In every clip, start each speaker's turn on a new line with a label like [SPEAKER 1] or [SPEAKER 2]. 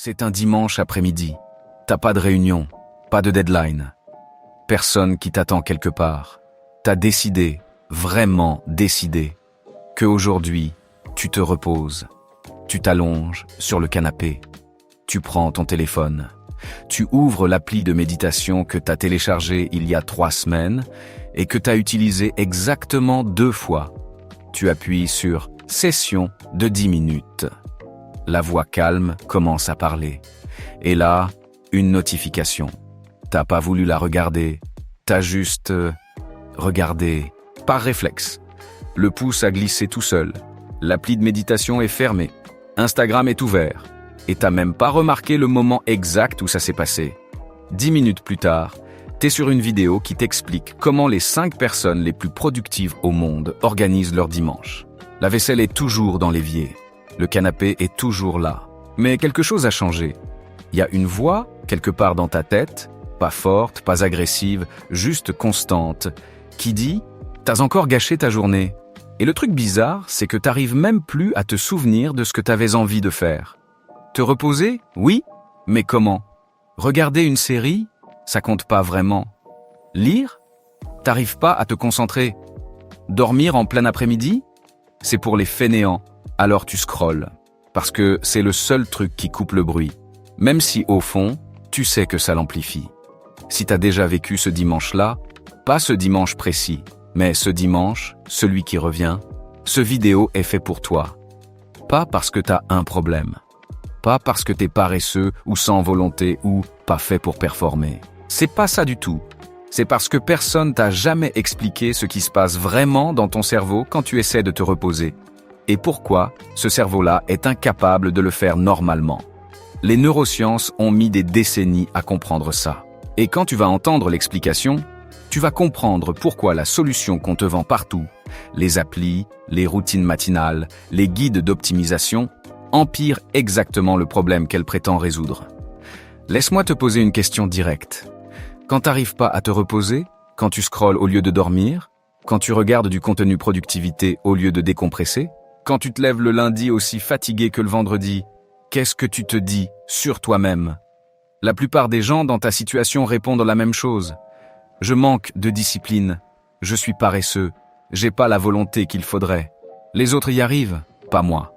[SPEAKER 1] C'est un dimanche après-midi. T'as pas de réunion, pas de deadline. Personne qui t'attend quelque part. T'as décidé, vraiment décidé, que aujourd'hui, tu te reposes. Tu t'allonges sur le canapé. Tu prends ton téléphone. Tu ouvres l'appli de méditation que t'as téléchargée il y a 3 semaines et que t'as utilisée exactement 2 fois. Tu appuies sur « Session de 10 minutes ». La voix calme commence à parler. Et là, une notification. T'as pas voulu la regarder, t'as juste regardé par réflexe. Le pouce a glissé tout seul. L'appli de méditation est fermée. Instagram est ouvert. Et t'as même pas remarqué le moment exact où ça s'est passé. 10 minutes plus tard, t'es sur une vidéo qui t'explique comment les 5 personnes les plus productives au monde organisent leur dimanche. La vaisselle est toujours dans l'évier. Le canapé est toujours là. Mais quelque chose a changé. Il y a une voix, quelque part dans ta tête, pas forte, pas agressive, juste constante, qui dit « T'as encore gâché ta journée ». Et le truc bizarre, c'est que t'arrives même plus à te souvenir de ce que t'avais envie de faire. Te reposer? Oui, mais comment? Regarder une série? Ça compte pas vraiment. Lire? T'arrives pas à te concentrer. Dormir en plein après-midi? C'est pour les fainéants. Alors tu scrolles. Parce que c'est le seul truc qui coupe le bruit. Même si, au fond, tu sais que ça l'amplifie. Si t'as déjà vécu ce dimanche-là, pas ce dimanche précis, mais ce dimanche, celui qui revient, ce vidéo est fait pour toi. Pas parce que t'as un problème. Pas parce que t'es paresseux ou sans volonté ou pas fait pour performer. C'est pas ça du tout. C'est parce que personne t'a jamais expliqué ce qui se passe vraiment dans ton cerveau quand tu essaies de te reposer. Et pourquoi ce cerveau-là est incapable de le faire normalement. Les neurosciences ont mis des décennies à comprendre ça. Et quand tu vas entendre l'explication, tu vas comprendre pourquoi la solution qu'on te vend partout, les applis, les routines matinales, les guides d'optimisation, empire exactement le problème qu'elle prétend résoudre. Laisse-moi te poser une question directe. Quand t'arrives pas à te reposer, quand tu scrolles au lieu de dormir, quand tu regardes du contenu productivité au lieu de décompresser, quand tu te lèves le lundi aussi fatigué que le vendredi, qu'est-ce que tu te dis sur toi-même? La plupart des gens dans ta situation répondent la même chose. Je manque de discipline, je suis paresseux, j'ai pas la volonté qu'il faudrait. Les autres y arrivent, pas moi.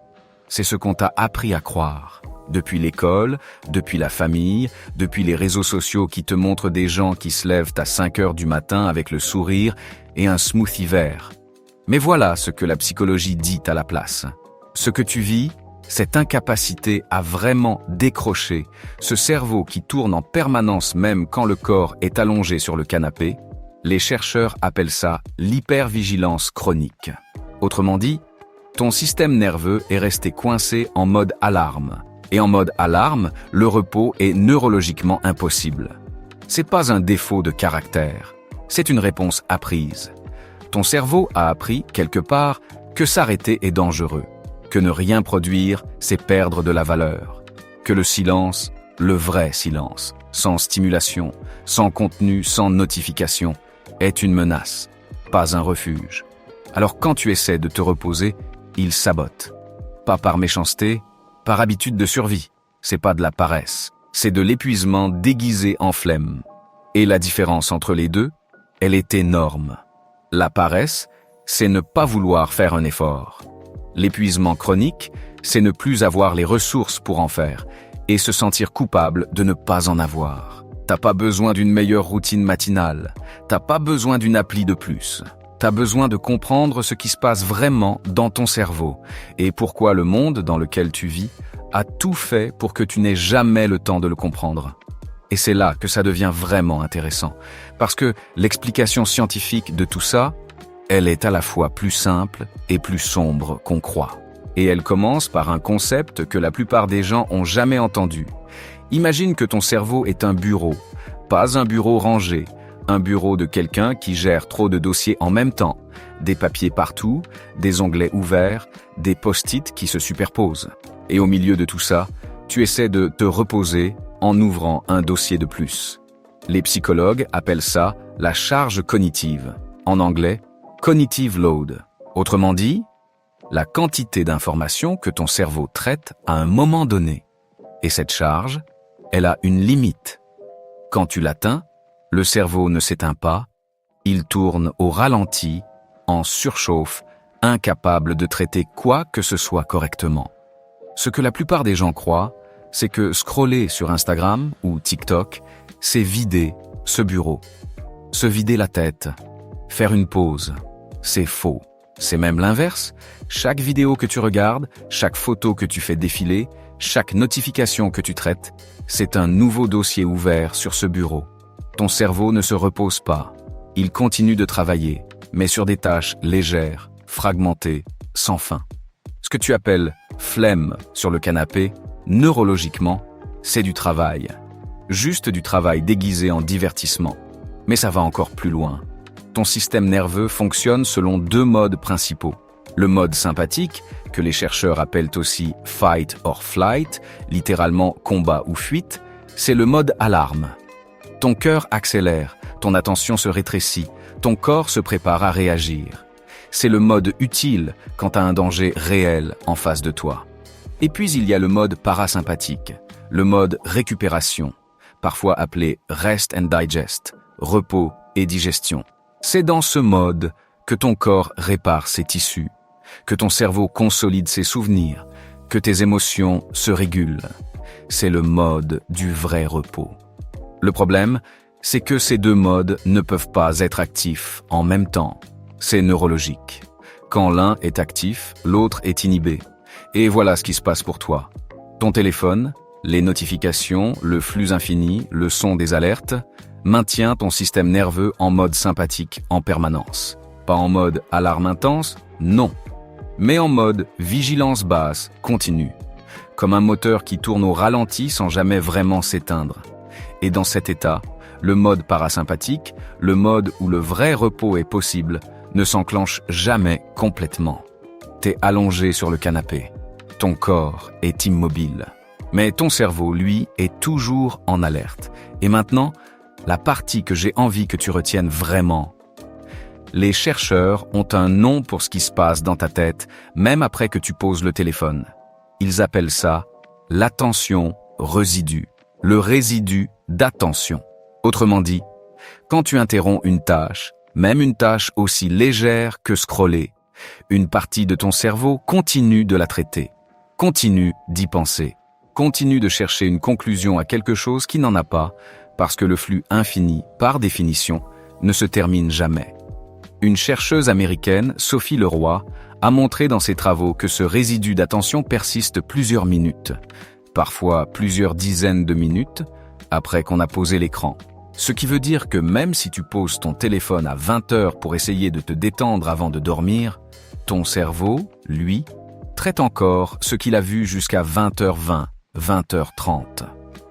[SPEAKER 1] C'est ce qu'on t'a appris à croire. Depuis l'école, depuis la famille, depuis les réseaux sociaux qui te montrent des gens qui se lèvent à 5 heures du matin avec le sourire et un smoothie vert. Mais voilà ce que la psychologie dit à la place. Ce que tu vis, cette incapacité à vraiment décrocher, ce cerveau qui tourne en permanence même quand le corps est allongé sur le canapé, les chercheurs appellent ça l'hypervigilance chronique. Autrement dit, ton système nerveux est resté coincé en mode alarme. Et en mode alarme, le repos est neurologiquement impossible. C'est pas un défaut de caractère, c'est une réponse apprise. Ton cerveau a appris, quelque part, que s'arrêter est dangereux, que ne rien produire, c'est perdre de la valeur, que le silence, le vrai silence, sans stimulation, sans contenu, sans notification, est une menace, pas un refuge. Alors quand tu essaies de te reposer, il sabote. Pas par méchanceté, par habitude de survie. C'est pas de la paresse, c'est de l'épuisement déguisé en flemme. Et la différence entre les deux, elle est énorme. La paresse, c'est ne pas vouloir faire un effort. L'épuisement chronique, c'est ne plus avoir les ressources pour en faire et se sentir coupable de ne pas en avoir. T'as pas besoin d'une meilleure routine matinale, t'as pas besoin d'une appli de plus. T'as besoin de comprendre ce qui se passe vraiment dans ton cerveau et pourquoi le monde dans lequel tu vis a tout fait pour que tu n'aies jamais le temps de le comprendre. Et c'est là que ça devient vraiment intéressant, parce que l'explication scientifique de tout ça, elle est à la fois plus simple et plus sombre qu'on croit. Et elle commence par un concept que la plupart des gens ont jamais entendu. Imagine que ton cerveau est un bureau, pas un bureau rangé, un bureau de quelqu'un qui gère trop de dossiers en même temps, des papiers partout, des onglets ouverts, des post-it qui se superposent. Et au milieu de tout ça, tu essaies de te reposer en ouvrant un dossier de plus. Les psychologues appellent ça la charge cognitive. En anglais, cognitive load. Autrement dit, la quantité d'informations que ton cerveau traite à un moment donné. Et cette charge, elle a une limite. Quand tu l'atteins, le cerveau ne s'éteint pas, il tourne au ralenti, en surchauffe, incapable de traiter quoi que ce soit correctement. Ce que la plupart des gens croient, c'est que scroller sur Instagram ou TikTok, c'est vider ce bureau. Se vider la tête, faire une pause, c'est faux. C'est même l'inverse. Chaque vidéo que tu regardes, chaque photo que tu fais défiler, chaque notification que tu traites, c'est un nouveau dossier ouvert sur ce bureau. Ton cerveau ne se repose pas. Il continue de travailler, mais sur des tâches légères, fragmentées, sans fin. Ce que tu appelles flemme sur le canapé, neurologiquement, c'est du travail. Juste du travail déguisé en divertissement. Mais ça va encore plus loin. Ton système nerveux fonctionne selon 2 modes principaux. Le mode sympathique, que les chercheurs appellent aussi fight or flight, littéralement combat ou fuite, c'est le mode alarme. Ton cœur accélère, ton attention se rétrécit, ton corps se prépare à réagir. C'est le mode utile quand tu as un danger réel en face de toi. Et puis il y a le mode parasympathique, le mode récupération, parfois appelé rest and digest, repos et digestion. C'est dans ce mode que ton corps répare ses tissus, que ton cerveau consolide ses souvenirs, que tes émotions se régulent. C'est le mode du vrai repos. Le problème, c'est que ces 2 modes ne peuvent pas être actifs en même temps. C'est neurologique. Quand l'un est actif, l'autre est inhibé. Et voilà ce qui se passe pour toi. Ton téléphone, les notifications, le flux infini, le son des alertes, maintient ton système nerveux en mode sympathique en permanence. Pas en mode alarme intense, non. Mais en mode vigilance basse, continue. Comme un moteur qui tourne au ralenti sans jamais vraiment s'éteindre. Et dans cet état, le mode parasympathique, le mode où le vrai repos est possible, ne s'enclenche jamais complètement. T'es allongé sur le canapé. Ton corps est immobile. Mais ton cerveau, lui, est toujours en alerte. Et maintenant, la partie que j'ai envie que tu retiennes vraiment. Les chercheurs ont un nom pour ce qui se passe dans ta tête, même après que tu poses le téléphone. Ils appellent ça l'attention résidu, le résidu d'attention. Autrement dit, quand tu interromps une tâche, même une tâche aussi légère que scroller, une partie de ton cerveau continue de la traiter, continue d'y penser, continue de chercher une conclusion à quelque chose qui n'en a pas, parce que le flux infini, par définition, ne se termine jamais. Une chercheuse américaine, Sophie Leroy, a montré dans ses travaux que ce résidu d'attention persiste plusieurs minutes, parfois plusieurs dizaines de minutes, après qu'on a posé l'écran. Ce qui veut dire que même si tu poses ton téléphone à 20 heures pour essayer de te détendre avant de dormir, ton cerveau, lui, traite encore ce qu'il a vu jusqu'à 20h20, 20h30.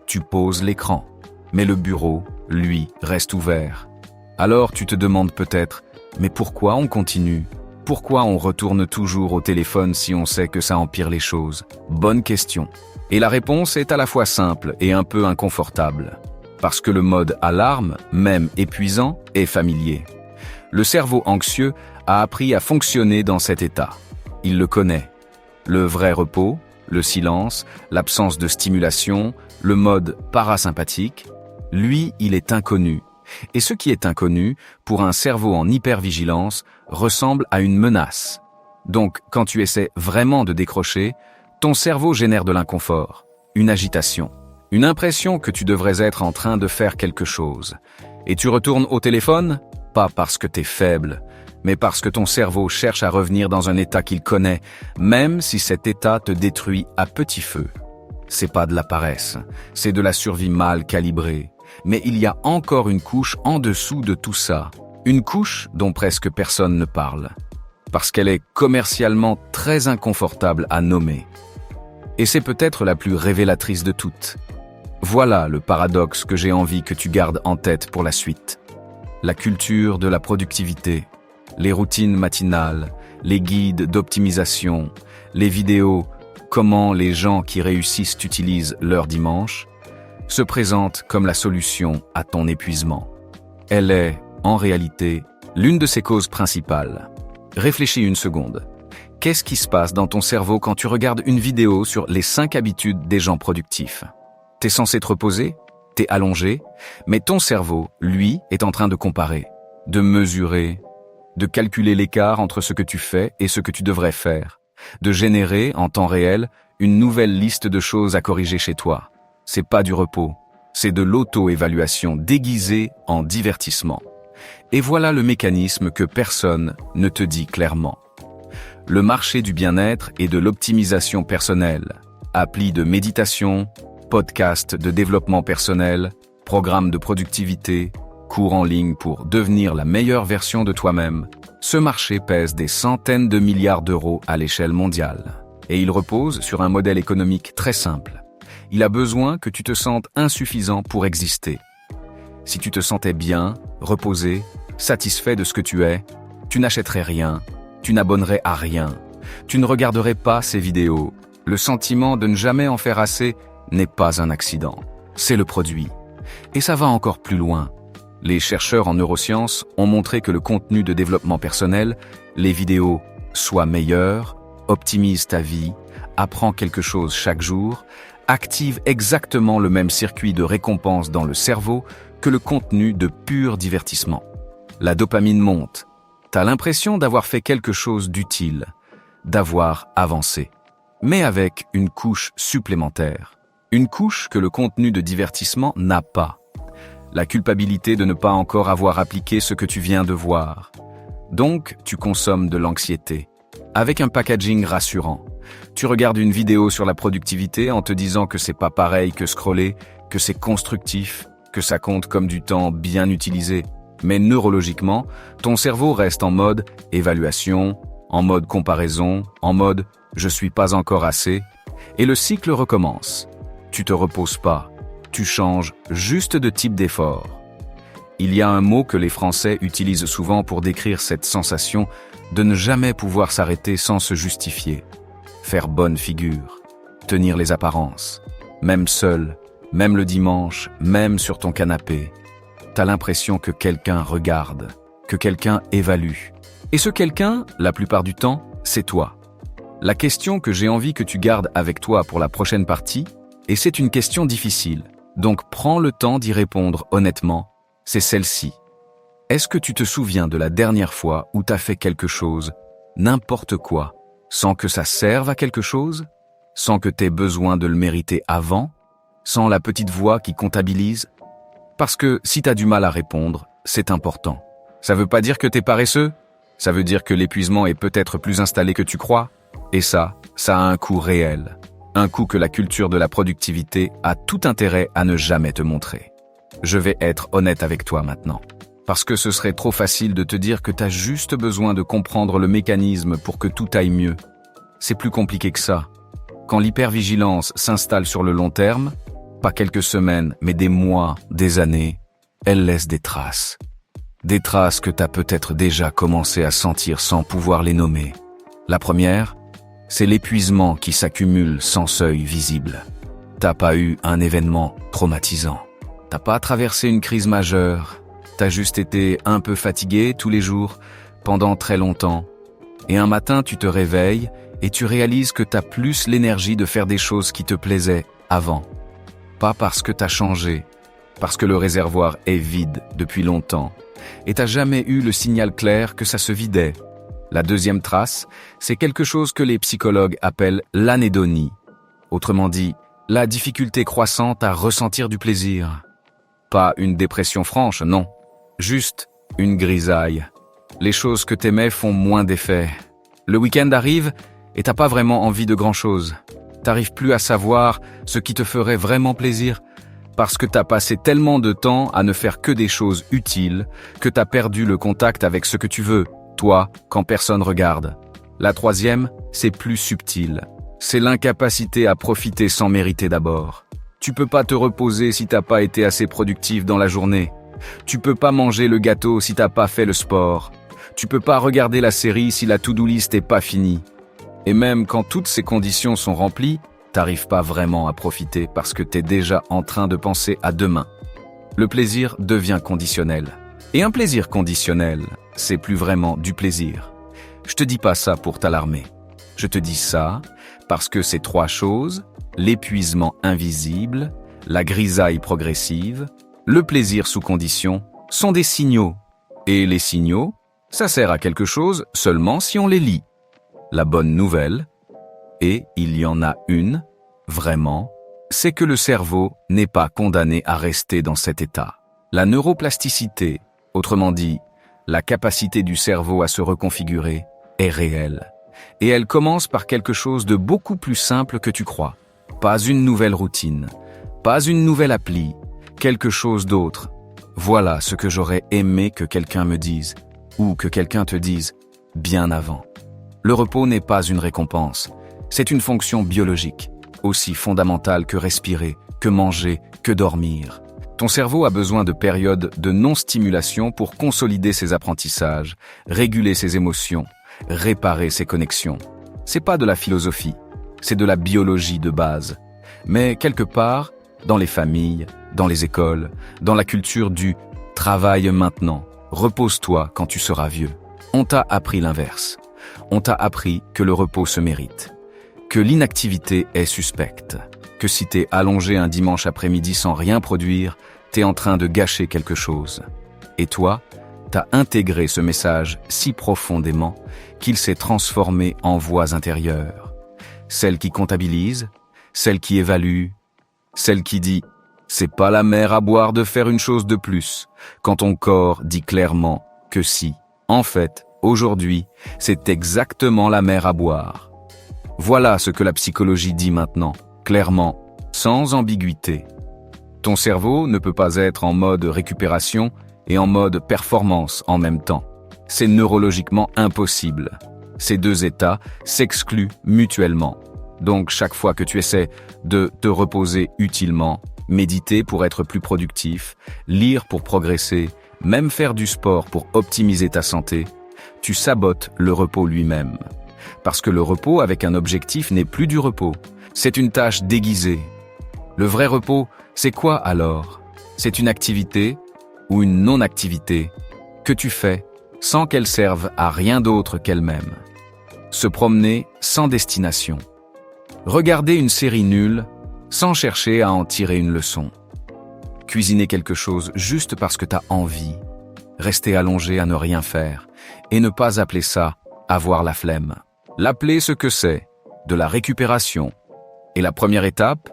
[SPEAKER 1] Tu poses l'écran, mais le bureau, lui, reste ouvert. Alors tu te demandes peut-être, mais pourquoi on continue ? Pourquoi on retourne toujours au téléphone si on sait que ça empire les choses ? Bonne question. Et la réponse est à la fois simple et un peu inconfortable. Parce que le mode alarme, même épuisant, est familier. Le cerveau anxieux a appris à fonctionner dans cet état. Il le connaît. Le vrai repos, le silence, l'absence de stimulation, le mode parasympathique, lui, il est inconnu. Et ce qui est inconnu, pour un cerveau en hypervigilance, ressemble à une menace. Donc, quand tu essaies vraiment de décrocher, ton cerveau génère de l'inconfort, une agitation, une impression que tu devrais être en train de faire quelque chose. Et tu retournes au téléphone, pas parce que t'es faible, mais parce que ton cerveau cherche à revenir dans un état qu'il connaît, même si cet état te détruit à petit feu. C'est pas de la paresse, c'est de la survie mal calibrée. Mais il y a encore une couche en dessous de tout ça. Une couche dont presque personne ne parle. Parce qu'elle est commercialement très inconfortable à nommer. Et c'est peut-être la plus révélatrice de toutes. Voilà le paradoxe que j'ai envie que tu gardes en tête pour la suite. La culture de la productivité, les routines matinales, les guides d'optimisation, les vidéos « Comment les gens qui réussissent utilisent leur dimanche » se présente comme la solution à ton épuisement. Elle est, en réalité, l'une de ses causes principales. Réfléchis une seconde. Qu'est-ce qui se passe dans ton cerveau quand tu regardes une vidéo sur les 5 habitudes des gens productifs? T'es censé te reposer, t'es allongé, mais ton cerveau, lui, est en train de comparer, de mesurer, de calculer l'écart entre ce que tu fais et ce que tu devrais faire, de générer, en temps réel, une nouvelle liste de choses à corriger chez toi. C'est pas du repos, c'est de l'auto-évaluation déguisée en divertissement. Et voilà le mécanisme que personne ne te dit clairement. Le marché du bien-être et de l'optimisation personnelle, applis de méditation, podcasts de développement personnel, programmes de productivité, cours en ligne pour devenir la meilleure version de toi-même, ce marché pèse des centaines de milliards d'euros à l'échelle mondiale. Et il repose sur un modèle économique très simple. Il a besoin que tu te sentes insuffisant pour exister. Si tu te sentais bien, reposé, satisfait de ce que tu es, tu n'achèterais rien, tu n'abonnerais à rien, tu ne regarderais pas ces vidéos. Le sentiment de ne jamais en faire assez n'est pas un accident, c'est le produit. Et ça va encore plus loin. Les chercheurs en neurosciences ont montré que le contenu de développement personnel, les vidéos, soient meilleurs, optimisent ta vie, apprends quelque chose chaque jour, active exactement le même circuit de récompense dans le cerveau que le contenu de pur divertissement. La dopamine monte. T'as l'impression d'avoir fait quelque chose d'utile, d'avoir avancé, mais avec une couche supplémentaire. Une couche que le contenu de divertissement n'a pas. La culpabilité de ne pas encore avoir appliqué ce que tu viens de voir. Donc, tu consommes de l'anxiété. Avec un packaging rassurant. Tu regardes une vidéo sur la productivité en te disant que c'est pas pareil que scroller, que c'est constructif, que ça compte comme du temps bien utilisé. Mais neurologiquement, ton cerveau reste en mode évaluation, en mode comparaison, en mode « je suis pas encore assez » et le cycle recommence. Tu te reposes pas, tu changes juste de type d'effort. Il y a un mot que les Français utilisent souvent pour décrire cette sensation de ne jamais pouvoir s'arrêter sans se justifier. Faire bonne figure, tenir les apparences, même seul, même le dimanche, même sur ton canapé. T'as l'impression que quelqu'un regarde, que quelqu'un évalue. Et ce quelqu'un, la plupart du temps, c'est toi. La question que j'ai envie que tu gardes avec toi pour la prochaine partie, et c'est une question difficile, donc prends le temps d'y répondre honnêtement, c'est celle-ci. Est-ce que tu te souviens de la dernière fois où t'as fait quelque chose, n'importe quoi, sans que ça serve à quelque chose, sans que t'aies besoin de le mériter avant, sans la petite voix qui comptabilise? Parce que si t'as du mal à répondre, c'est important. Ça veut pas dire que t'es paresseux, ça veut dire que l'épuisement est peut-être plus installé que tu crois, et ça a un coût réel. Un coût que la culture de la productivité a tout intérêt à ne jamais te montrer. Je vais être honnête avec toi maintenant. Parce que ce serait trop facile de te dire que t'as juste besoin de comprendre le mécanisme pour que tout aille mieux. C'est plus compliqué que ça. Quand l'hypervigilance s'installe sur le long terme, pas quelques semaines, mais des mois, des années, elle laisse des traces. Des traces que t'as peut-être déjà commencé à sentir sans pouvoir les nommer. La première, c'est l'épuisement qui s'accumule sans seuil visible. T'as pas eu un événement traumatisant. T'as pas traversé une crise majeure. T'as juste été un peu fatigué tous les jours, pendant très longtemps. Et un matin, tu te réveilles et tu réalises que t'as plus l'énergie de faire des choses qui te plaisaient avant. Pas parce que t'as changé, parce que le réservoir est vide depuis longtemps. Et t'as jamais eu le signal clair que ça se vidait. La deuxième trace, c'est quelque chose que les psychologues appellent l'anédonie. Autrement dit, la difficulté croissante à ressentir du plaisir. Pas une dépression franche, non. Juste une grisaille. Les choses que t'aimais font moins d'effet. Le week-end arrive et t'as pas vraiment envie de grand-chose. T'arrives plus à savoir ce qui te ferait vraiment plaisir parce que t'as passé tellement de temps à ne faire que des choses utiles que t'as perdu le contact avec ce que tu veux, toi, quand personne regarde. La troisième, c'est plus subtil. C'est l'incapacité à profiter sans mériter d'abord. Tu peux pas te reposer si t'as pas été assez productif dans la journée. Tu peux pas manger le gâteau si t'as pas fait le sport. Tu peux pas regarder la série si la to-do list est pas finie. Et même quand toutes ces conditions sont remplies, t'arrives pas vraiment à profiter parce que t'es déjà en train de penser à demain. Le plaisir devient conditionnel. Et un plaisir conditionnel, c'est plus vraiment du plaisir. Je te dis pas ça pour t'alarmer. Je te dis ça parce que ces trois choses, l'épuisement invisible, la grisaille progressive, le plaisir sous condition, sont des signaux. Et les signaux, ça sert à quelque chose seulement si on les lit. La bonne nouvelle, et il y en a une, vraiment, c'est que le cerveau n'est pas condamné à rester dans cet état. La neuroplasticité, autrement dit, la capacité du cerveau à se reconfigurer, est réelle. Et elle commence par quelque chose de beaucoup plus simple que tu crois. Pas une nouvelle routine, pas une nouvelle appli, quelque chose d'autre. Voilà ce que j'aurais aimé que quelqu'un me dise, ou que quelqu'un te dise, bien avant. Le repos n'est pas une récompense, c'est une fonction biologique, aussi fondamentale que respirer, que manger, que dormir. Ton cerveau a besoin de périodes de non-stimulation pour consolider ses apprentissages, réguler ses émotions, réparer ses connexions. C'est pas de la philosophie, c'est de la biologie de base. Mais quelque part, dans les familles, dans les écoles, dans la culture du « travaille maintenant, repose-toi quand tu seras vieux », on t'a appris l'inverse. On t'a appris que le repos se mérite, que l'inactivité est suspecte, que si t'es allongé un dimanche après-midi sans rien produire, t'es en train de gâcher quelque chose. Et toi, t'as intégré ce message si profondément qu'il s'est transformé en voix intérieure. Celle qui comptabilise, celle qui évalue, celle qui dit « c'est pas la mer à boire de faire une chose de plus », quand ton corps dit clairement que si, en fait, aujourd'hui, c'est exactement la mer à boire. Voilà ce que la psychologie dit maintenant, clairement, sans ambiguïté. Ton cerveau ne peut pas être en mode récupération et en mode performance en même temps. C'est neurologiquement impossible. Ces deux états s'excluent mutuellement. Donc chaque fois que tu essaies de te reposer utilement, méditer pour être plus productif, lire pour progresser, même faire du sport pour optimiser ta santé, tu sabotes le repos lui-même. Parce que le repos avec un objectif n'est plus du repos. C'est une tâche déguisée. Le vrai repos, c'est quoi alors? C'est une activité ou une non-activité que tu fais sans qu'elle serve à rien d'autre qu'elle-même. Se promener sans destination. Regarder une série nulle sans chercher à en tirer une leçon. Cuisiner quelque chose juste parce que t'as envie. Rester allongé à ne rien faire et ne pas appeler ça avoir la flemme. L'appeler ce que c'est, de la récupération. Et la première étape,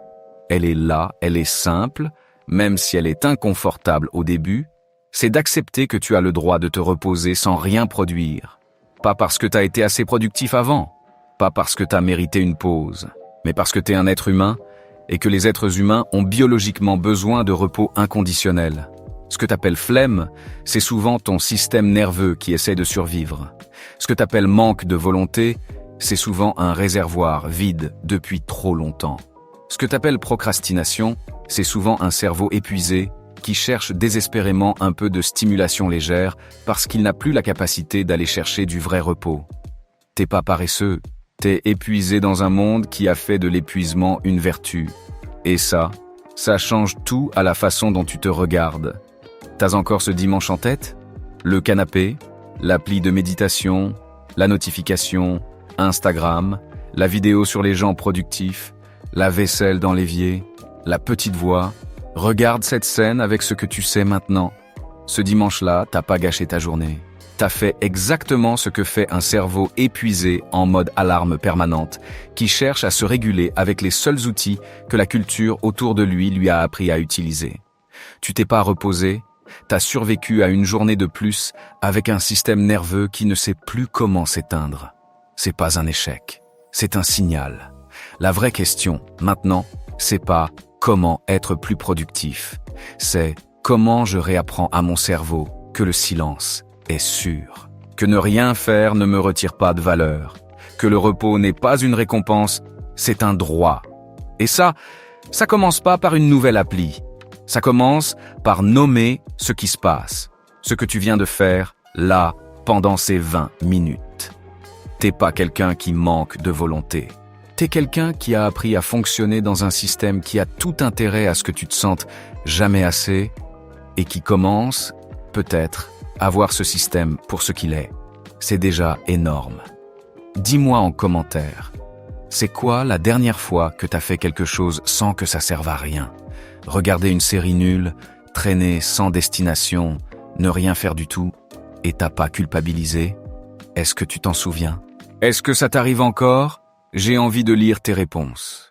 [SPEAKER 1] elle est là, elle est simple, même si elle est inconfortable au début, c'est d'accepter que tu as le droit de te reposer sans rien produire. Pas parce que t'as été assez productif avant, pas parce que t'as mérité une pause, mais parce que t'es un être humain et que les êtres humains ont biologiquement besoin de repos inconditionnel. Ce que t'appelles flemme, c'est souvent ton système nerveux qui essaie de survivre. Ce que t'appelles manque de volonté, c'est souvent un réservoir vide depuis trop longtemps. Ce que t'appelles procrastination, c'est souvent un cerveau épuisé qui cherche désespérément un peu de stimulation légère parce qu'il n'a plus la capacité d'aller chercher du vrai repos. T'es pas paresseux, t'es épuisé dans un monde qui a fait de l'épuisement une vertu. Et ça change tout à la façon dont tu te regardes. T'as encore ce dimanche en tête? Le canapé, l'appli de méditation, la notification, Instagram, la vidéo sur les gens productifs, la vaisselle dans l'évier, la petite voix. Regarde cette scène avec ce que tu sais maintenant. Ce dimanche-là, t'as pas gâché ta journée. T'as fait exactement ce que fait un cerveau épuisé en mode alarme permanente, qui cherche à se réguler avec les seuls outils que la culture autour de lui a appris à utiliser. Tu t'es pas reposé, t'as survécu à une journée de plus avec un système nerveux qui ne sait plus comment s'éteindre. C'est pas un échec, c'est un signal. La vraie question, maintenant, c'est pas comment être plus productif, c'est comment je réapprends à mon cerveau que le silence est sûr, que ne rien faire ne me retire pas de valeur, que le repos n'est pas une récompense, c'est un droit. Et ça commence pas par une nouvelle appli. Ça commence par nommer ce qui se passe, ce que tu viens de faire là pendant ces 20 minutes. T'es pas quelqu'un qui manque de volonté. T'es quelqu'un qui a appris à fonctionner dans un système qui a tout intérêt à ce que tu te sentes jamais assez et qui commence, peut-être, à voir ce système pour ce qu'il est. C'est déjà énorme. Dis-moi en commentaire. C'est quoi la dernière fois que t'as fait quelque chose sans que ça serve à rien? Regarder une série nulle, traîner sans destination, ne rien faire du tout, et t'as pas culpabilisé? Est-ce que tu t'en souviens? Est-ce que ça t'arrive encore? J'ai envie de lire tes réponses.